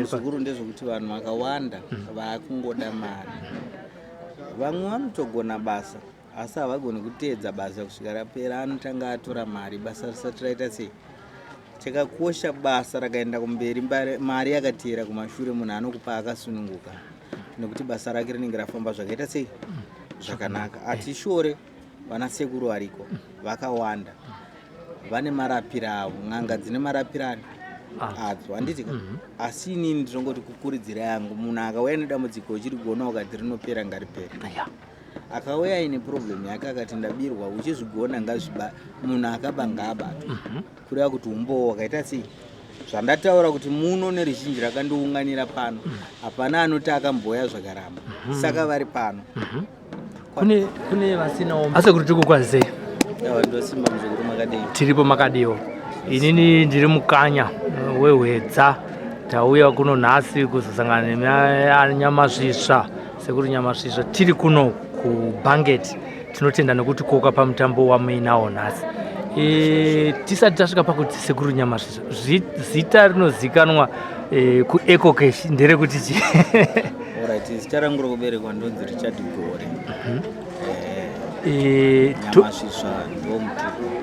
Zvikuru ndezvokuti vanhu vakawanda vakungoda mari. Vamwe vanotogona basa asi havagoni kuteedza basa kusvika rapera, anotanga atora mari basa risati raita sei. Chakakosha basa rakaenda kumberi, mari yakateera kumashure, munhu anokupa akasununguka nekuti basa rake rinenge rafamba zvakaita sei zvakanaka. Atishore vana sekuru variko vakawanda, vane marapiro avo, n'anga dzine marapiro adzo handitika. Asi inini ndinongoti kukurudzira yangu, munhu akauya nedambudziko uchiri kuona ukati rinopera ngaripere. Akauya ine problem yake akati ndabirwa, uchizvigona ngazviba, munhu akaba ngaabatwa. Kureva kuti umbowo wakaita sei zvandataura kuti muno neruzhinji rakandiunganira pano, hapana anoti akamboya zvakaramba, saka vari pano. Kune vasinawo asi kuti tikukwazei ndosimba muzvikuru makadii, tiripo makadiwo. Inini ndiri mukanya wehwedza, tauya kuno nhasi kuzosangana neNyamasvisva. Sekuru Nyamasvisva tiri kuno kubhangeti tinotenda nekuti koka pamutambo wamuinawo nhasi. Tisati tasvika pakuti Sekuru Nyamasvisva zita rinozikanwa kuEcocash nderekuti chi? Alright, zita rangu rokuberekwa ndonzi Richard Gore. Nyamasvisva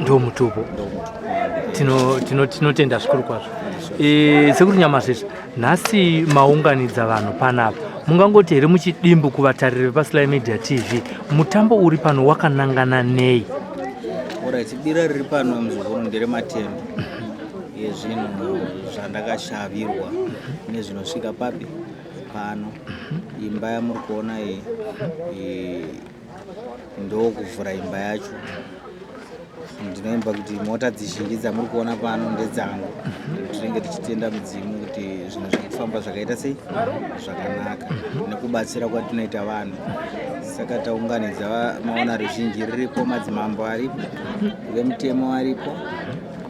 ndo mutupo. Tinotenda zvikuru kwazvo. Sekuru Nyamasvisva, nhasi maunganidza vanhu panapa. Mungangoti here muchidimbu kuvatariri vepaSly Media TV, mutambo uri pano wakanangana nei? Alright, bira riri pano muzukuru nderematendo ezvinhu zvandakashavirwa nezvinosvika papi pano. Imba yamuri kuona iyi ndokuvhura imba yacho. Ndinoimba kuti mota dzizhinji dzamuri kuona pano ndedzangu. Tinenge tichitenda mudzimu kuti zvinhu zvirikufamba zvakaita sei zvakanaka nekubatsira kwatinoita vanhu. Saka taunganidza maona ruzhinji riripo, madzimambo aripo, vemutemo aripo,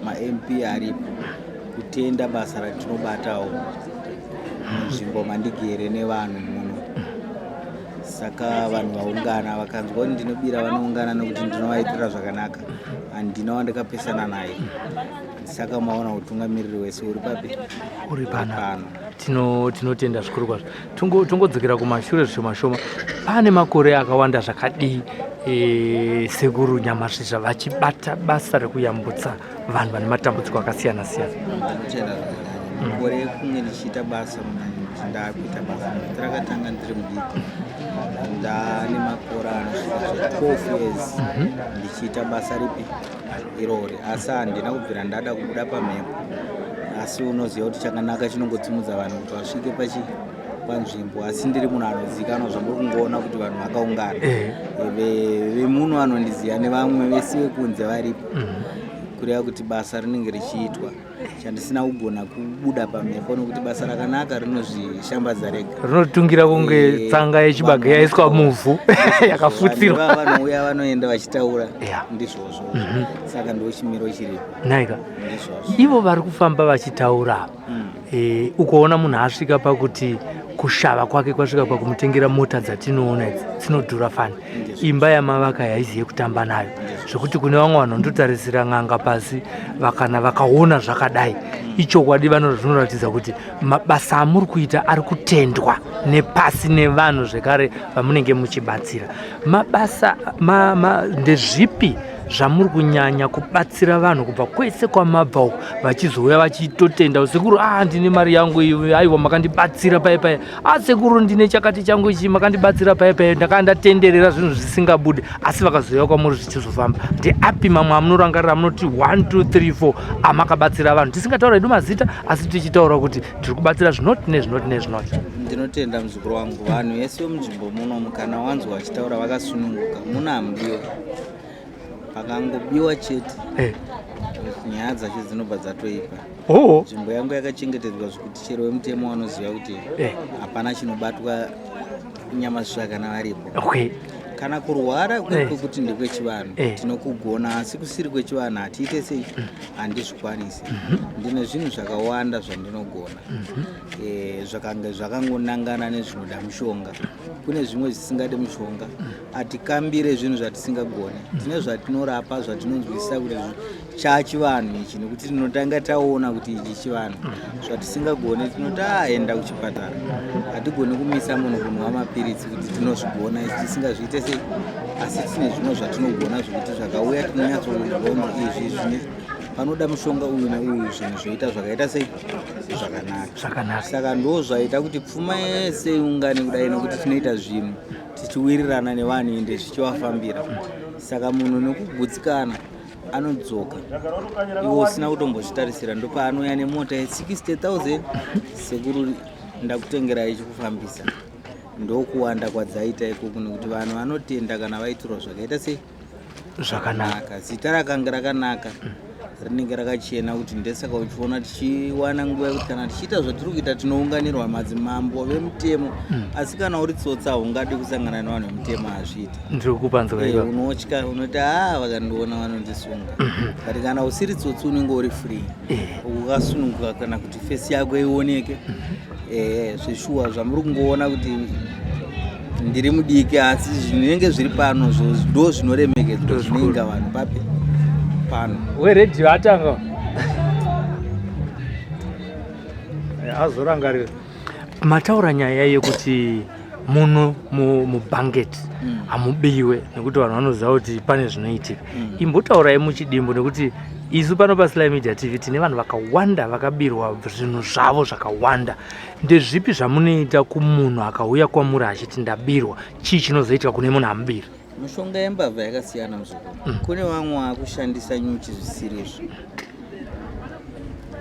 ma-MP aripo, kutenda basa ratinobatawo munzvimbo mandigere nevanhu muno. Saka vanhu vaungana vakanzwa kuti ndinobira vanoungana nokuti ndinovaitira zvakanaka, handina wandikapesana naye. Saka maona utungamiriri wese uri papi? Uri pano. Tinotenda zvikuru kwazvo. Tongodzokera kumashure zvishoma shoma. Pane makore akawanda zvakadii Sekuru Nyamasvisva vachibata basa rekuyambutsa vanhu vane matambudziko akasiyana siyana? Makore ekunge ndichiita basa ndakuita basa rakatanga ndiri mudiki. Ndane makore anosvika 12 years ndichiita basa ripi irori, asi handina kubvira ndada kubuda pamhepo. Asi unoziva kuti chakanaka chinongodzimudza vanhu kuti vasvike panzvimbo, asi ndiri munhu anozikanwa zvamuri kungoona kuti vanhu vakaungana. Vemuno vanondiziva nevamwe vese vekunze varipo. Kureva kuti basa rinenge richiitwa chandisina kugona kubuda pamhepo nokuti basa rakanaka rinozvishambadza rega. Rinotungira kunge tsanga yechibage yaiswa muvhu yakafutsirwa. Vanouya vanoenda vachitaura ndizvozvo. Saka ndo chimiro chiripo. Naika. Ivo vari kufamba vachitaura. Ukoona munhu asvika pakuti kushava kwake kwasvika pakumutengera mota dzatinoona idzi dzinodhura fani. Imba yamavaka yaiziye kutamba nayo. Zvekuti kune vamwe vanhu ndotarisira n'anga pasi vakana vakaona zvakadai. Ichokwadi zvinoratidza kuti mabasa amuri kuita ari kutendwa nepasi nevanhu zvekare vamunenge muchibatsira. Mabasa ndezvipi zvamuri kunyanya kubatsira vanhu kubva kwese kwamabva vachizouya vachitotenda Sekuru, ndine mari yangu iyi, aiwa makandibatsira paya. Sekuru, ndine chakati changu ichi, makandibatsira paya, ndakandatenderera zvinhu zvisingabude, asi vakazouya kwamuri zvichizofamba. Ndeapi mamwe amunorangarira munoti 1 2 3 4 amakabatsira vanhu? Tisingataura hedu mazita, asi tichitaura kuti tiri kubatsira zvinoti nezvinoti nezvinoti. Ndinotenda muzukuru wangu, vanhu vese vemunzvimbo muno kana wanzwa vachitaura vakasununguka, muna mudiwa. Pakangobiwa chete nyaya dzacho dzinobva dzatoipa. Nzvimbo yangu yakachengetedzwa zvokuti chero vemutemo vanoziva kuti hapana chinobatwa Nyamasvisva kana varipo. Kana kurwara kwekuti ndekwechivanhu tinokugona, asi kusiri kwechivanhu hatiite sei, handizvikwanisi. Ndine zvinhu zvakawanda zvandinogona, zvakangonangana nezvinoda mushonga. Kune zvimwe zvisingade mushonga, hatikambire zvinhu zvatisingagone. Tine zvatinorapa zvatinonzwisisa kuti chachivanhu ichi, nekuti tinotanga taona kuti ichi chivanhu. Zvatisingagone tinotaenda kuchipatara. Hatigoni kumisa munhu kunwa mapiritsi kuti tinozvigona tisingazviite sei, asi tine zvimwe zvatinogona zvokuti zvakauya tinonyatsokuona izvi zvine panoda mushonga uyu neuyu, zvinhu zvoita zvakaita sei zvakanaka. Saka ndo zvaita kuti pfuma yese iungane kudai, nokuti tinoita zvinhu tichiwirirana nevanhu ende zvichivafambira. Saka munhu nekugutsikana anodzoka, iwo usina kutombozvitarisira, ndopaanouya nemota ye60,000, Sekuru ndakutengerai ichikufambisa. Ndokuwanda kwadzaita ikoko, nekuti vanhu vanotenda kana vaitirwa zvakaita sei zvakanaka. Zita rakanga rakanaka, rinenge rakachena kuti ndesaka uchiona tichiwana nguva yekuti kana tichiita zvatiri kuita tinounganirwa madzimambo vemutemo, asi kana uri tsotsa haungadi kusangana nevanhu vemutemo hazviiti. Unotya, unoti vakandiona vanondisunga. But kana usiri tsotsi unenge uri free, ukasununguka kana kuti fesi yako ioneke. Zvishuwa zvamuri kungoona kuti ndiri mudiki asi zvinenge zviri pano ndo zvinoremekedzwa zvinoinga vanhu papi pano weredhiyo atanga azorangarira mataura nyaya yekuti muno mubhangeti hamubiwe nekuti vanhu vanoziva kuti pane zvinoitika. Imbotaurai muchidimbo nekuti isu pano paSly Media TV tine vanhu vakawanda vakabirwa zvinhu zvavo zvakawanda. Ndezvipi zvamunoita kumunhu akauya kwamuri achiti ndabirwa chii chinozoitika kune munhu amubiri? Mishonga yembavha yakasiyana muzvikuru. Kune vamwe vakushandisa nyuchi zvisirizvo.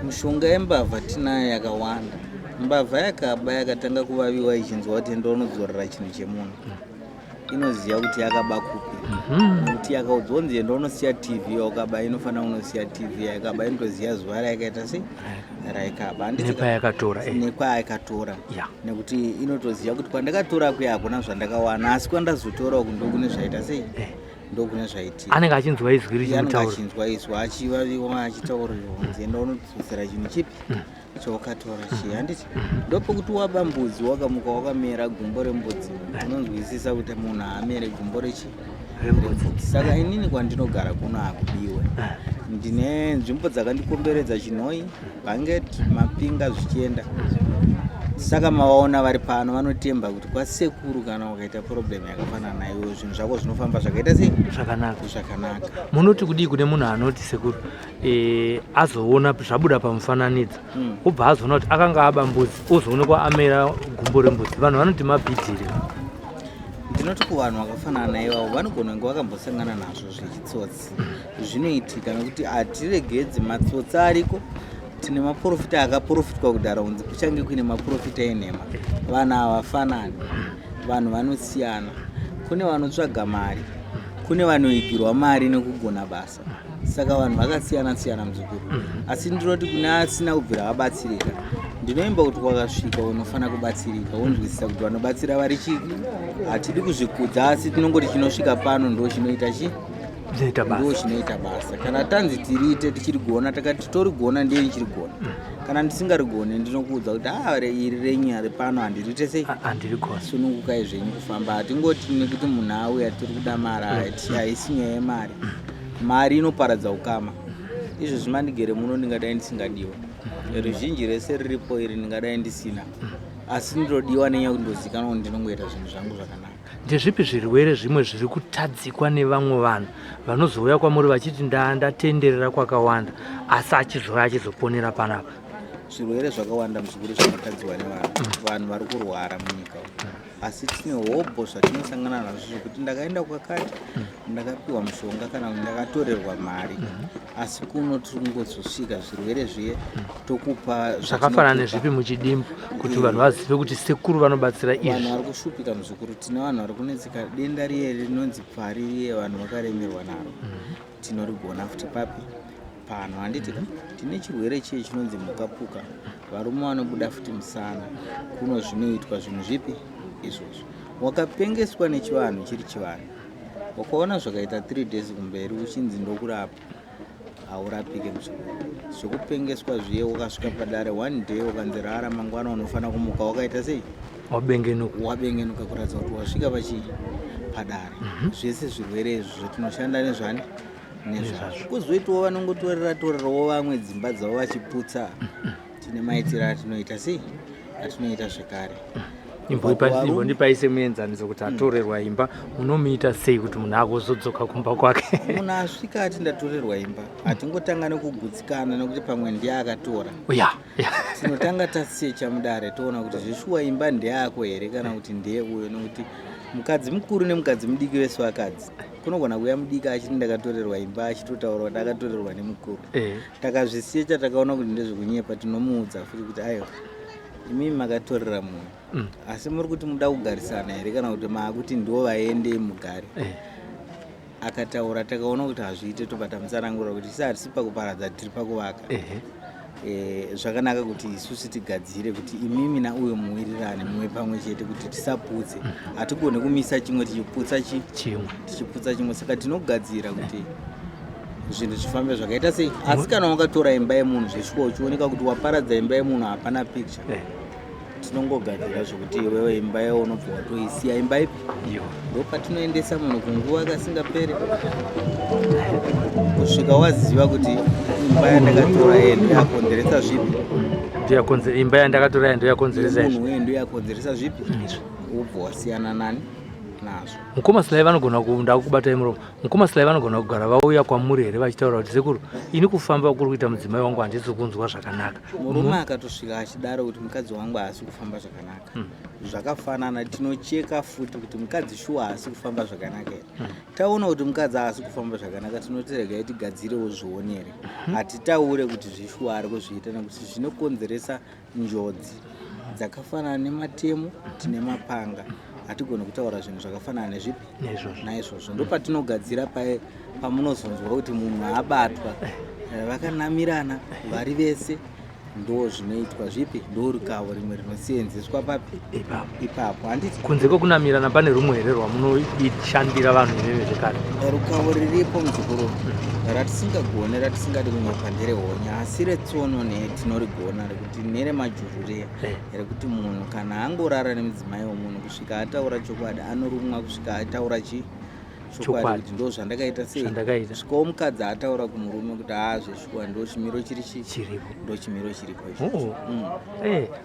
Mishonga yembavha tinayo yakawanda. Mbavha yakaba yakatanga kuvaviwa ichinzwa kuti ndonodzorera chinhu chemunhu inoziva kuti yakaba kupi nekuti yakaudzonzi ndonosiya TV yakaba inofana unosiya TV yakaba inotoziva zuva rayakaita sei raikaba nepayakatora nekuti inotoziva kuti kwandakatora kuya hakuna zvandakawana asi kwandazotora uku ndokune zvaita sei ndokune zvaitika. Anenge achinzwa izwi richimutaura achinzwa izwi achivaviwa achitaurirwa kunzi ndaunodzosera chinhu chipi chawakatora chii. Handiti ndopokuti waba mbudzi wakamuka wakamera gumbo rembudzi unonzwisisa kuti munhu haamere gumbo rembudzi. Saka inini kwandinogara kuno hakubiwe. Ndine nzvimbo dzakandikomberedza Chinhoi, Bhangeti, Mapinga zvichienda. Saka mavaona vari pano vanotemba kuti kwasekuru kana ukaita problem yakafanana nayo zvinhu zvako zvinofamba zvakaita sei zvakanaka. Munoti kudii kune munhu anoti sekuru azoona zvabuda pamufananidzo obva azoona kuti akanga aba mbudzi ozoonekwa amera gumbo rembudzi, vanhu vanoti mabhidhiri? Ndinoti kuvanhu vakafanana naivavo vanogona kunge vakambosangana nazvo zvechitsotsi zvinoitika nekuti hatiregedzi matsotsi ariko. Tine maprofita akaprofitwa kudhara kunzi kuchange kuine maprofita enhema. Vanhu havafanani, vanhu vanosiyana. Kune vanotsvaga mari, kune vanoigirwa mari nekugona basa. Saka vanhu vakasiyana siyana muzukuru. Asi ndinoti kune asina kubvira vabatsirika ndinoimba kuti kwakasvika unofana kubatsirika wonzwisisa kuti vanobatsira vari chii. Hatidi kuzvikudza asi tinongoti chinosvika pano ndo chinoita chii ndo chinoita basa. Kana tanzi tiriite tichirigona takati torigona ndiye ndichirigona. Kana ndisingarigone ndinokuudza kuti iri renyari pano handiriite sei sunungukai zvenyu kufamba. Hatingoti nekuti munhu auya tiri kuda mari haisi nyaya yemari. Mari inoparadza ukama. Izvo zvimandigere muno ndingadai ndisingadiwa. Ruzhinji rese riripo iri ndingadai ndisina. Asi ndinodiwa nenyaya kuti ndozikanwa kuti ndinongoita zvinhu zvangu zvakanaka. Ndezvipi zvirwere zvimwe zviri kutadzikwa nevamwe vanhu vanozouya kwamuri vachiti ndatenderera kwakawanda asi achizouya achizoponera panapa? Zvirwere zvakawanda muzvikuru zvinotadzirwa nevanhu vari kurwara munyika. Asi tine hobho zvatinosangana nazvo zvekuti ndakaenda kwakati ndakapiwa mushonga kana kuti ndakatorerwa mari asi kuno tingozosvika zvirwere zviye tokupa zvakafanana nezvipi muchidimbu kuti vanhu vazive kuti sekuru vanobatsira izvi? Vanhu vari kushupika muzvikuru. Tine vanhu vari kunetsika denda riye rinonzi pfari riye vanhu vakaremerwa naro tinorigona futi papi pano. Handitika tine chirwere chiye chinonzi mukapuka varume vanobuda futi musana. Kuno zvinoitwa zvinhu zvipi izvozvo. Wakapengeswa nechivanhu chiri chivanhu wakaona zvakaita 3 days kumberi uchinzi ndokurapa haurapike muzvikuru. Zvekupengeswa zviye wakasvika padare 1 day ukanzi rara mangwana unofana kumuka wakaita sei wabengenuka kuratidza kuti wasvika padare. Zvese zvirwere izvi zvatinoshanda nezvani nezvazvo. Kuzoitawo vanongotorerawo vamwe dzimba dzavo vachiputsa. Tine maitiro atinoita sei atinoita zvekare. Imbondipaise muenzaniso kuti atorerwa imba munomuita sei kuti munhu agozodzoka kumba kwake? Munhu asvika ati ndatorerwa imba hatingotanga nekugutsikana nekuti pamwe ndiye akatora. Tinotanga tasecha mudare toona kuti zvishuwa imba ndeyako here kana kuti ndeye uyo, nekuti mukadzi mukuru nemukadzi mudiki vese vakadzi. Kunogona kuuya mudiki achiti ndakatorerwa imba achitotaura kuti akatorerwa nemukuru. Takazvisecha takaona kuti ndezvekunyepa tinomuudza futi kuti aiwa imimi makatorera munhu asi muri kuti muda kugarisana here kana kuti maakuti ndo vaende mugare. Akataura takaona kuti hazviite tobva tamutsanangurira kuti isi hatisi pakuparadza tiri pakuvaka. Zvakanaka kuti isusu tigadzire kuti imimi nauyo muwirirane muve pamwe chete kuti tisaputse. Hatigone kumisa chimwe tichiputsa chimwe. Saka tinogadzira kuti zvinhu zvifambe zvakaita sei. Asi kana wakatora imba yemunhu zveshuwa uchioneka kuti waparadza imba yemunhu hapana picture tinongogadzira zvokuti iwewe imba yaunobva watoisiya imba ipi ndopatinoendesa munhu kunguva akasingapere kusvika waziva kuti imba yandakatora yendo yakonzeresa zvipi imba yandakatora yendo yakonzeresa munhu wendo yakonzeresa zvipi ubva wasiyana nani nazvo. mukomasilai vanogona ndakubatai muromo, mukomasilai vanogona kugara vauya kwamuri here vachitaura kuti sekuru ini kufamba kuri kuita mudzimai wangu handisi kunzwa zvakanaka. Murume akatosvika achidaro kuti mukadzi wangu haasi kufamba zvakanaka zvakafanana tinocheka futi kuti mukadzi shuwa haasi kufamba zvakanaka here. Taona kuti mukadzi haasi kufamba zvakanaka tinoteregai tigadzirewo zvionere, hatitaure kuti zvishuwa ari kuzviita nekuti zvinokonzeresa njodzi dzakafanana nematemo tine mapanga. Hatigoni kutaura zvinhu zvakafanana nezvipi naizvozvo ndopatinogadzira pamunozonzwa kuti munhu abatwa vakanamirana vari vese ndo zvinoitwa zvipi ndo rukavo rimwe rinoseenzeswa papi ipapo. Handiti kunze kwokunamirana pane rumwe here rwamunoshandira vanhu iveve zvekare? Rukavo riripo muzukuru ratisingagone ratisingadi kunyepa nderehonya asi retsono tinorigona rekuti neremajurure rekuti munhu kana angorara nemudzimai womunhu kusvika ataura chokwadi anorumwa kusvika ataura chokwadi kuti ndo zvandakaita sei svikawo mukadzi ataura kumurume kuti zveshuwa ndo chimiro chiripo ndo chimiro chiripo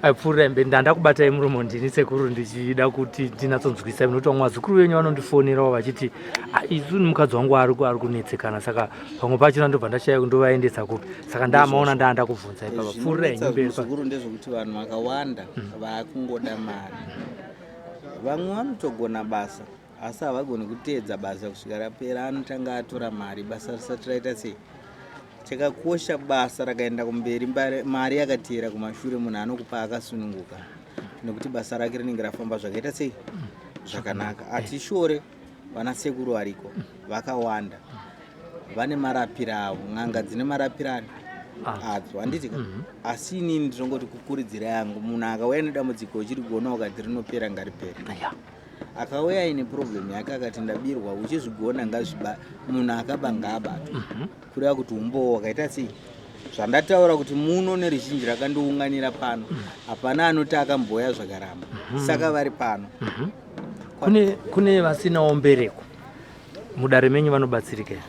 aipfuurira mberi ndandakubatai muromo ndini sekuru ndichida kuti ndinatsonzwisai munoti mwazukuru venyu vanondifonerawo vachiti isu mukadzi wangu ari kunetsekana saka pamwe pachona ndobva ndashaya kundovaendesa kupi saka ndamaona ndandakubvunza ipapa pfuurirai mberi. Zvikuru ndezvokuti vanhu vakawanda vakungoda mari, vamwe vanotogona basa asi havagoni kuteedza basa kusvika rapera, anotanga atora mari basa risati raita sei. Chakakosha basa rakaenda kumberi mari yakateera kumashure munhu anokupa akasununguka nekuti basa rake rinenge rafamba zvakaita sei zvakanaka. Hatishore vana sekuru variko vakawanda vane marapiro avo, n'anga dzine marapiro adzo handiti asi inini ndinongoti kukurudzira yangu munhu akauya nedambudziko uchiri kuona ukati rinopera ngaripere, akauya ine problem yake akati ndabirwa uchizvigona ngazviba munhu akabanga abatwa kureva kuti umbowo wakaita sei zvandataura kuti muno neruzhinji rakandiunganira pano hapana anoti akamboya zvakaramba saka vari pano. Kune vasinawo mbereko mudare menyu vanobatsirika here?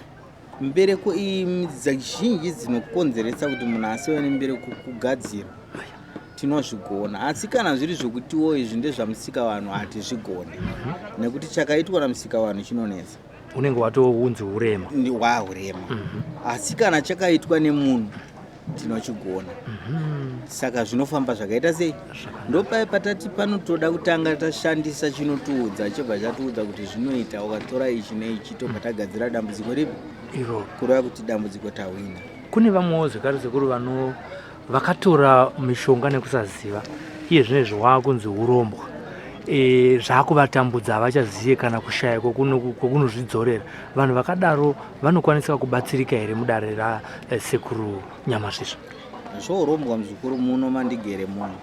Mbereko iyi zhinji dzinokonzeresa kuti munhu asiwe nembereko kugadzira tinozvigona, asi kana zviri zvokutiwo izvi ndezvamusika vanhu hatizvigoni nekuti chakaitwa namusika vanhu chinonetsa, unenge watounzi urema wahurema, asi kana chakaitwa nemunhu tinochigona. Saka zvinofamba zvakaita sei ndopai patati panotoda kutanga tashandisa chinotiudza chobva chatiudza kuti zvinoita ukatora ichi neichi tobva tagadzira dambudziko ripi iro kureva kuti dambudziko tawina. Kune vamwewo zvekare sekuru vakatora mishonga nekusaziva iye zvinezvi waakunzi urombwa zvakuvatambudza havachazive kana kushaya kwokunozvidzorera. Vanhu vakadaro vanokwanisa kubatsirika here mudare rasekuru Nyamasvisva? Zvourombwa muzvikuru muno mandigere muno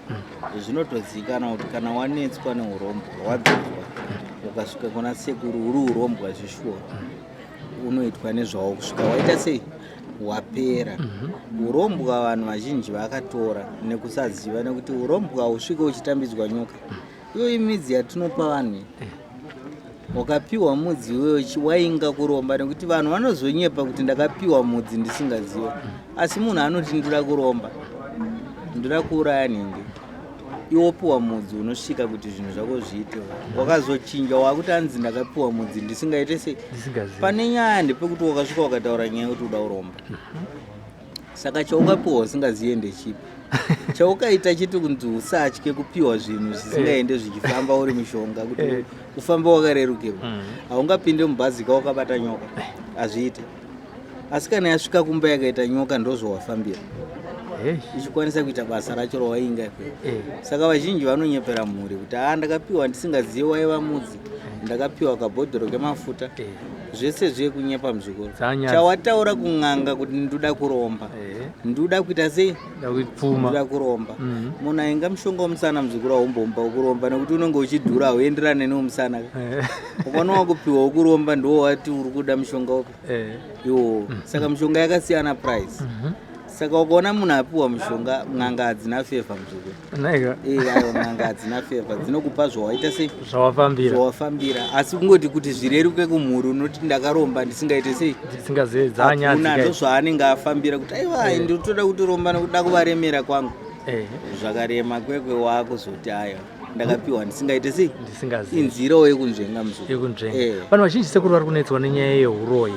zvinotozikanwa kuti kana wanetswa neurombwa wadzozwa ukasvika kuna sekuru uri urombwa zvishuwa unoitwa nezvawo kusvika waita sei wapera. Urombwa vanhu vazhinji vakatora nekusaziva nekuti urombwa usvike uchitambidzwa nyoka. Iyo imidzi yatinopa vanhu wakapiwa mudzi wewe wainga kuromba nekuti vanhu vanozonyepa kuti ndakapiwa mudzi ndisingaziva, asi munhu anoti ndoda kuromba ndoda kuuraya nhingi iwopiwa mudzi unosvika kuti zvinhu zvako zviite wakazochinja wakuti anzi ndakapiwa mudzi ndisingaite sei pane nyaya ndepekuti wakasvika wakataura nyaya yekuti uda kuromba. Saka chaukapiwa usingazive ndechipi chaukaita chiti kunzi usatye kupiwa zvinhu zvisingaende zvichifamba uri mushonga kuti ufamba wakarerukirwa haungapinde mubhazi kawakabata nyoka hazviite, asi kana yasvika kumba yakaita nyoka ndozvawafambira ichikwanisa kuita basa racho rawainga ikweyo. Saka vazhinji vanonyepera mhuri kuti ndakapiwa ndisingazive waiva mudzi, ndakapiwa kabhodhoro kemafuta, zvese zvekunyepa muzvikoro. Chawataura kun'anga kuti ndoda kuromba ndoda kuita sei ndoda kuromba, munhu ainga mushonga womusana muzvikoro haumbomba wokuromba nekuti unenge uchidhura hauenderane newomusana ukanowa kupiwa wokuromba ndo wati uri kuda mushonga upi iwo. Saka mushonga yakasiyana price. saka ukaona munhu apiwa mushonga n'anga hadzina fevha muzukuru aiwa n'anga hadzina fevha dzinokupa zvawaita sei zvawafambira asi kungoti kuti zvireruke kumhuri unoti ndakaromba ndisingaite sei ndisingazedzanya ndo zvaanenge afambira kuti aiwa ndinotoda kutoromba nekuda kuvaremera kwangu zvakarema kwekwe wakuzoti aiwa ndakapiwa ndisingaite sei inzirawo yekunzvenga muzukuru vanhu vazhinji sekuru vari kunetswa nenyaya yeuroyi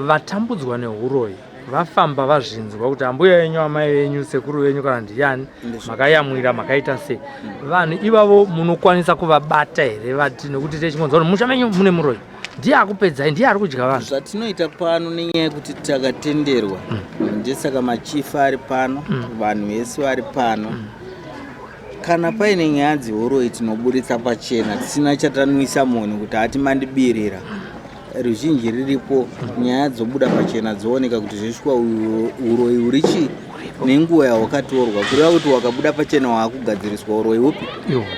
vatambudzwa neuroyi vafamba vazvinzwa kuti ambuya yenyu amai venyu sekuru venyu kana ndiani makayamwira makaita sei vanhu ivavo munokwanisa kuvabata here vati nekuti techingonzwa kuti musha menyu mune muroyi ndiye akupedzai ndiye ari kudya vanhu zvatinoita pano nenyaya yekuti takatenderwa ndesaka machifu ari pano vanhu vese vari pano kana paine nyaya dzeuroyi tinoburitsa pachena tisina chatanwisa munhu kuti hatimandibirira ruzhinji riripo nyaya dzobuda pachena dzooneka kuti zvesvika uroyi uri chii nenguva yawakatorwa kureva kuti wakabuda pachena waakugadziriswa uroyi upi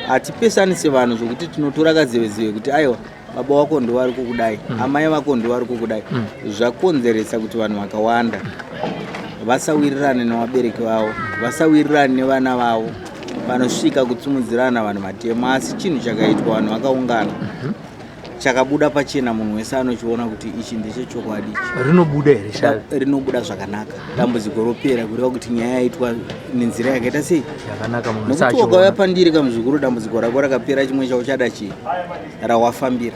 hatipesani sevanhu zvokuti tinotora kazevezeve kuti aiwa baba wako ndo vari kukudai amai vako ndo vari kukudai zvakonzeresa kuti vanhu vakawanda vasawirirane nevabereki vavo vasawirirane nevana vavo vanosvika kutsumudzirana vanhu matemo asi chinhu chakaitwa vanhu vakaungana chakabuda pachena munhu wese anochiona kuti ichi ndechechokwadi rinobuda here rinobuda zvakanaka dambudziko ropera kureva kuti nyaya yaitwa nenzira yakaita sei yakanaka nokuti wakauya pandiri kamuzukuru dambudziko rako rakapera chimwe chauchada chii rawafambira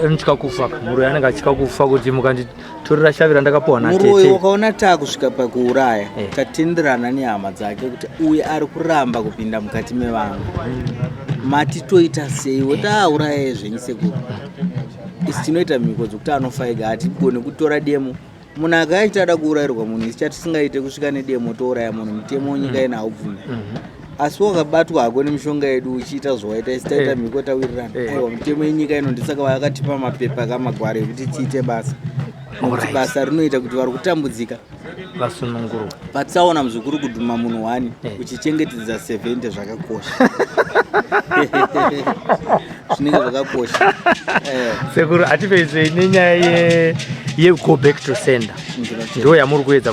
anotya kufa muroyi anenge atya kufa kuti mukanditorera shavira ndakapiwa natete muroyi wakaona taakusvika pakuuraya tatenderana nehama dzake kuti uye ari kuramba kupinda mukati mevanhu matitoita seiwo taauraya zvenyu sekuru isi tinoita mhiko dzokuti anofa ega hatigone kutora demo munhu akaita ada kuurayirwa munhu isi chatisingaite kusvika nedemo touraya munhu mutemo wenyika ina haubvumi asi wakabatwa hako nemishonga yedu uchiita zvawaita isi taita mhiko tawirirana aiwa mutemo yenyika ino ndisaka vakatipa mapepa akamagwara ekuti tiite basa nokuti basa rinoita kuti vari kutambudzika vasunungurwa patsaona muzukuru kudhuma munhu 1 uchichengetedza 70 zvakakosha zvinenge zvakakosha sekuru hatipeisei nenyaya ye-go back to sender ndo yamuri kuedza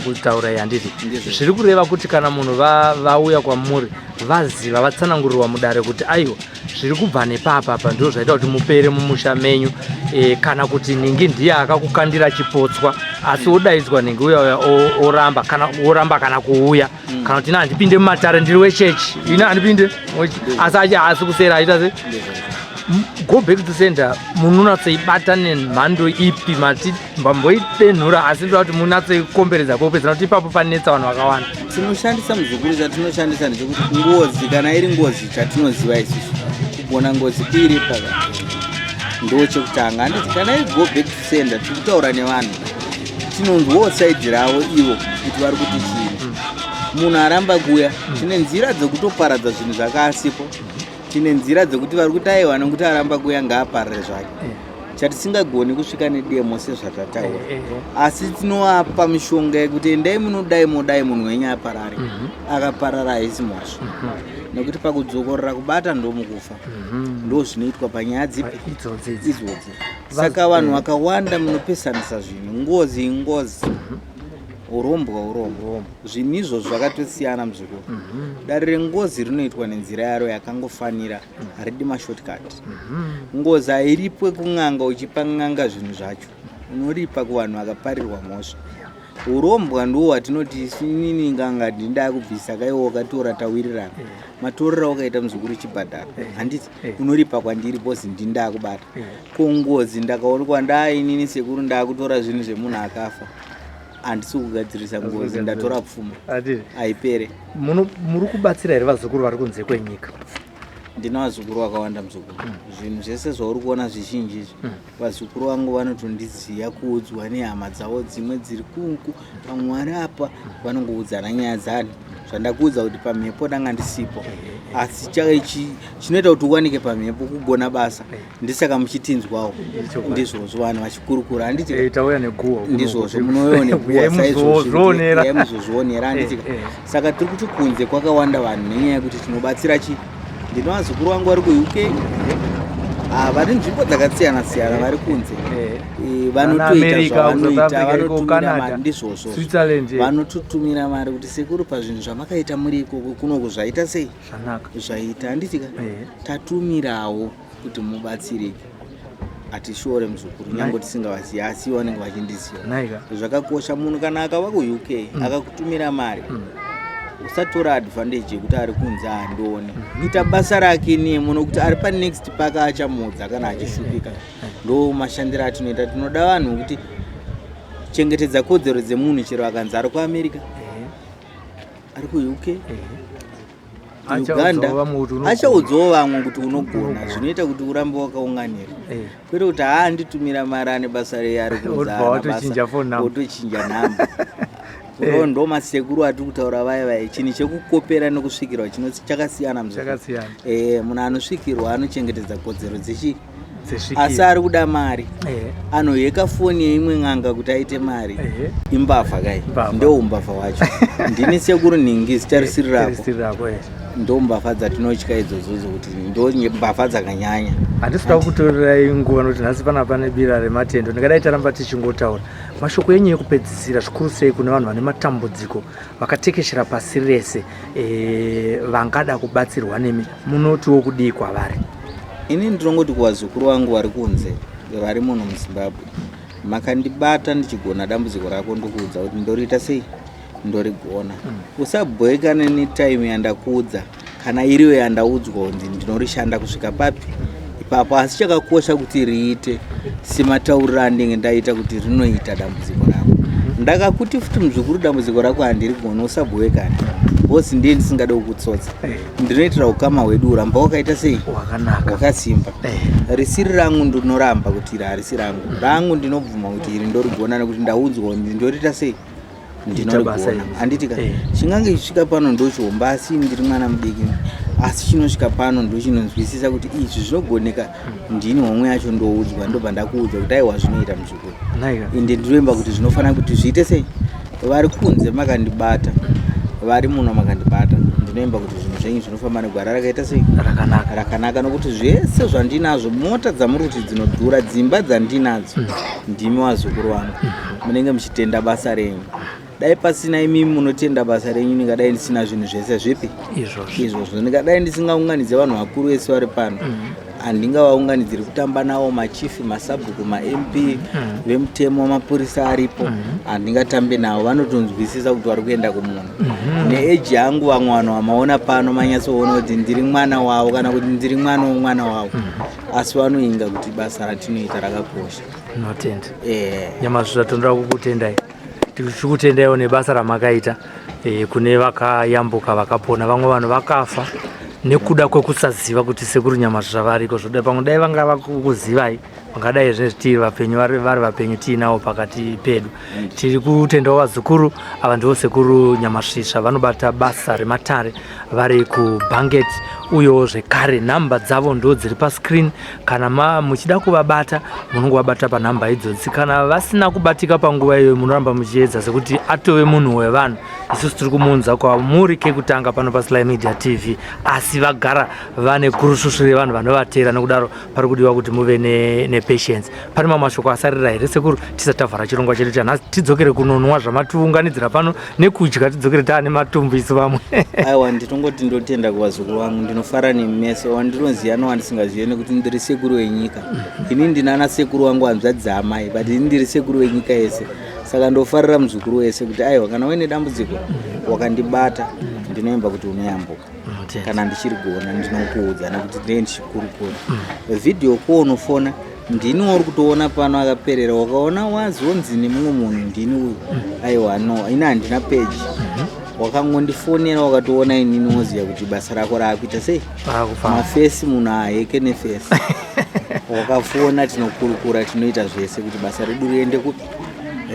kutaura iyi handiti zviri kureva kuti kana munhu vauya kwamuri vaziva vatsanangurirwa mudare kuti aiwa zviri kubva nepapapa ndo zvaita kuti mupere mumusha menyu kana kuti ningi ndiye akakukandira chipotswa asi odaidzwa ningi uya oramba kana kuuya kana kuti ina handipinde mumatare ndiri wechechi ina handipinde asi asi kusera aita se go back to sender munonatsoibata nemhando ipi mati mbamboidenhura asi ndoda kuti munatsoikomberedza popedzana kuti ipapo panetsa vanhu vakawanda tinoshandisa muzukuru chatinoshandisa ndechekuti ngozi kana iri ngozi chatinoziva isusu kugona ngozi kuiri paka ndo chekutanga handiti kana iri go back to sender tiri kutaura nevanhu tinonzwawo saidhi ravo ivo kuti vari kuti chii munhu aramba kuuya tine nzira dzekutoparadza zvinhu zvakaasipo tine nzira dzekuti vari kuti aiwa nekuti aramba kuuya ngaaparire zvake chatisingagoni kusvika nedemo sezvatataura asi tinovapa mishonga yekuti endai munodai modai munhu wenyu aparare akaparara haisi mhosva nekuti pakudzokorera kubata ndomukufa ndo zvinoitwa panyaya dzipi idzodzi saka vanhu vakawanda munopesanisa zvinhu ngozi urombo zvinhu izvo zvakatosiyana muzvikuru dare rengozi rinoitwa nenzira yaro yakangofanira haridi mashortcut ngozi hairipwe kun'anga uchipa n'anga zvinhu zvacho unoripa kuvanhu vakaparirwa mhosva urombwa ndo hwatinoti inini nganga ndinda kubvisa kaiwo wakatora tawirirana matorera wakaita muzukuru chibhadhara handiti unoripa kwandiri bozi ndinda kubata kongozi ndakaonekwa ndainini sekuru ndakutora zvinhu zvemunhu akafa handisi kugadzirisa ngozi ndatora pfuma haipere muri kubatsira here vazukuru vari kunze kwenyika ndina vazukuru vakawanda muzukuru zvinhu zvese zvauri kuona zvizhinji izvi vazukuru vangu vanotondiziva kuudzwa nehama dzavo dzimwe dziri kunku pamwari apa vanongoudzana nyaya dzani zvandakuudza kuti pamhepo danga ndisipo asi chinoita kuti uwanike pamhepo kugona basa ndisaka muchitinzwawo ndizvozvo vanhu vachikurukura handiti ndizvozvo munoyewo neguva saizvozvonera handiti saka tiri kuti kunze kwakawanda vanhu nenyaya yekuti tinobatsira chii ndino vazukuru vangu vari kuuk vari nzvimbo dzakasiyana siyana vari kunze vanotoita mari ndizvozvo vanototumira mari kuti sekuru pazvinhu zvamakaita muri ikoko kunoko zvaita sei zvaita handitika tatumirawo kuti mubatsirike atishore muzukuru nyange tisingavazivi asi vanenge vachindiziva zvakakosha. Munhu kana akava kuuk akakutumira mari usatora advantage yekuti ari kunze andoone ita basa rake nemo nokuti ari panext paka achamudza kana achishupika. Ndo mashandiro atinoita. Tinoda vanhu kuti chengetedza kodzero dzemunhu chero akanzi ari kuAmerica ari kuUK Uganda achaudzawo vamwe kuti unogona. Zvinoita kuti urambe wakaunganira kwete kuti anditumira mari ane basa ari kunze otochinja nhamba. Ndo masekuru atiri kutaura vaya chinhu chekukopera nekusvikirwa chakasiyana munhu anosvikirwa anochengetedza kodzero dzechi asi ari kuda mari anoheka foni yeimwe n'anga kuti aite mari imbavha kai ndo umbavha wacho. Ndini sekuru ningisi tarisirirapo ndo mbavha dzatinotya idzodzo kuti ndo mbavha dzakanyanya. Handisida kutorerai nguva nokuti nhasi pane bira rematendo ndingadai taramba tichingotaura mashoko enyu ekupedzisira zvikuru sei kune vanhu vane matambudziko vakatekeshera pasi rese vangada kubatsirwa nemi munotiwo kudii kwavari? Ini ndinongoti kuvazukuru vangu vari kunze vari muno muZimbabwe makandibata ndichigona dambudziko rako ndokuudza kuti ndoriita sei ndorigona. Usabhoeka netime yandakuudza kana iriwe yandaudzwa kuti ndinorishanda kusvika papi ipapo. Asi chakakosha kuti riite sematauriro andenge ndaita kuti rinoita dambudziko rako. Ndakakuti futi muzukuru dambudziko rako handiri kuona usabhoekani bosi ndiye ndisingade kukutsotsa. Ndinoitira ukama hwedu uramba wakaita sei wakasimba. Risiri rangu ndinoramba kuti iri harisi rangu ndinobvuma kuti iri ndorigona nekuti ndaudzwa kuti ndoriita sei ndinorigona. Handitika chingange chisvika pano ndochomba asi ndiri mwana mudiki asi chinosvika pano ndochinonzwisisa kuti izvi zvinogoneka ndini homwe yacho ndoudzwa ndobva ndakuudza kuti aiwa zvinoita muzukuru ende ndiroemba kuti zvinofanira kuti zviite sei. Vari kunze makandibata vari muno makandibata ndinoemba kuti zvinhu zvenyu zvinofamba negwara rakaita sei rakanaka nokuti zvese zvandinazvo mota dzamuri kuti dzinodhura dzimba dzandinadzo ndimi wazukuru vangu munenge muchitenda basa renyu. Dai pasina imi munotenda basa renyu ndingadai ndisina zvinhu zvese zvipi izvozvo. Ndingadai ndisingaunganidze vanhu vakuru vese vari pano handingavaunganidziri kutamba navo machifu masabhuku maMP vemutemo mapurisa aripo handingatambe navo. Vanotonzwisisa kuti vari kuenda kumunhu neeji yangu vamwe vanhu vamaona pano manyatsoona kuti ndiri mwana wavo kana kuti ndiri mwana womwana wavo asi vanoinga kuti basa ratinoita rakakosha. Notenda nyamazvo zvatondoda kukutendai tichikutendaiwo nebasa ramakaita kune vakayambuka vakapona vamwe vanhu vakafa nekuda kwekusaziva kuti sekuru nyama zvavariko zvoda pamwe dai vanga vakukuzivai vangadai zvezvitiri vapenyu vari vapenyu tiinawo pakati pedu. Tiri kutendawo vazukuru ava ndivo sekuru Nyamasvisva vanobata basa rematare vari kuBanget uyewo zvekare nhamba dzavo ndo dziri pascreen. Kana muchida kuvabata munongovabata panhamba idzodzi. Kana vasina kubatika panguva iyoyo munoramba muchiedza sekuti atove munhu wevanhu. Isusu tiri kumuunza kwamuri kekutanga pano paSly Media TV asi vagara vane gurususu revanhu vanovatera nekudaro pari kudiwa kuti muve nepatience. Pane mamwe mashoko asarira here sekuru tisati tavhara chirongwa chedu chanhasi tidzokere kunonwa zvamatiunganidzira pano nekudya tidzokere taane matumbu isu vamwe. Aiwa nditongoti ndotenda kuvazukuru vangu ndinofara nemeso wandinoziva nowandisingazive nekuti ndiri sekuru wenyika. Ini ndinana sekuru wangu hanzvadzi amai but ini ndiri sekuru wenyika yese saka ndofarira muzukuru wese kuti aiwa kana uine dambudziko wakandibata ndinoemba kuti unoyambuka kana ndichirigona ndinokuudza nekuti ndee ndichikurukura. Vhidhiyo ko unofona ndini uri kutoona pano akaperera wakaona wazonzi nemumwe munhu ndini uyu aiwa no ina handina peji wakangondifonera wakatoona inini woziva kuti basa rako raakuita sei mafesi munhu aheke nefesi wakafona tinokurukura tinoita zvese kuti basa redu riende kupi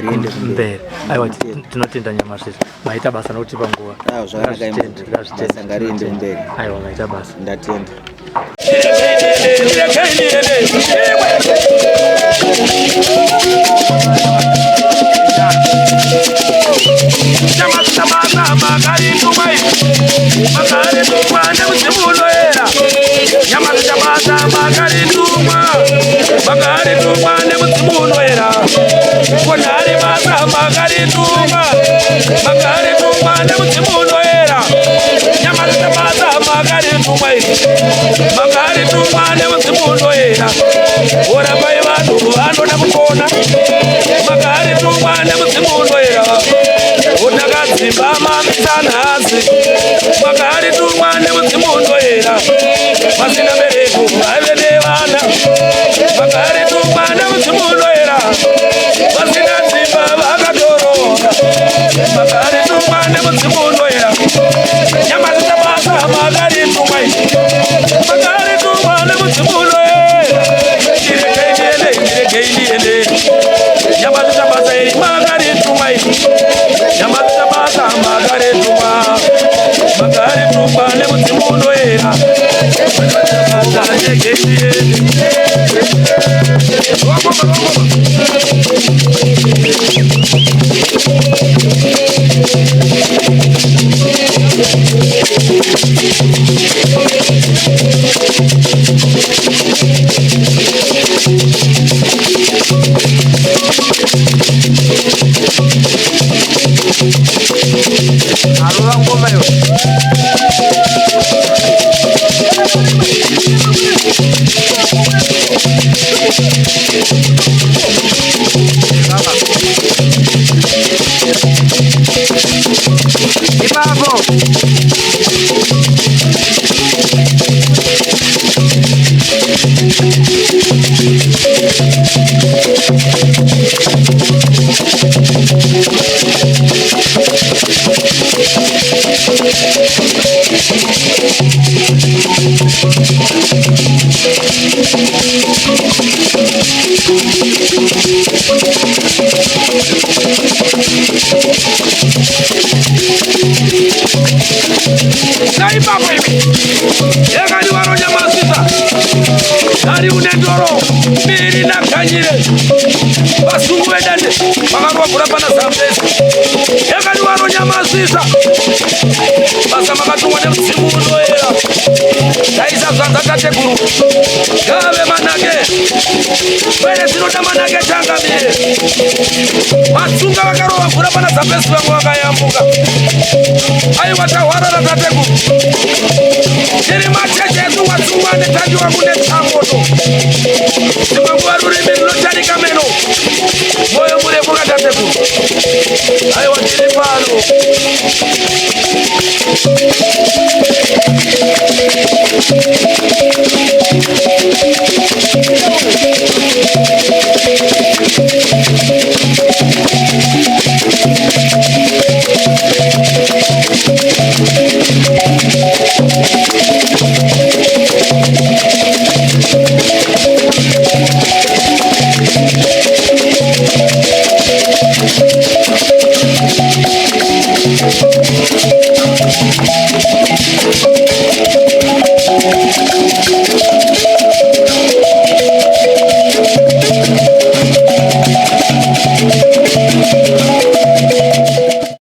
riende kumberi. Aiwa tinotenda Nyamasvisva maita basa nokuti panguva zvakanaka ngariende kumberi. Aiwa maita basa ndatenda. Magari tumwa nemudzimu unoera konhari basa makaritumwa nemudzimu unoera nyama dzabasa makaritumwa makaritumwa nemudzimu unoera orabai vanhu vanoda kupona makaritumwa nemudzimu unoera unakadzimba mamisanhasi makaritumwa nemudzimu unoera pasina bereko ave nevana makaritumwa nemudzimu unoera pasina dzimba vakatoroka makaritumwa nemudzimu unoera nyama dzitabasa makaritumwa nemudzimu unoera ndiregeiniende nyama dzitabasa iri makaritumwa nyama dzitabasa makaritumwa nemudzimu unoera yakati varonyamasisa ari unendoro mbiri nakanyire vasungu vedande vakarwagura pana zambezi yakati varonyamasisa basa makatumwa nemudzimu unoera taisa zvanza tatekuru gave manake kwene dzinoda manake tangamire vatsunga vakarovagura pana zambezi vamwe vakayambuka aiwa tahwarara tatekuru tiri macheche edu watsungwa netandiwa kune tsamoto dzimwe nguva rurimi runotarika meno moyo murefu katatekuru aiwa tiri pano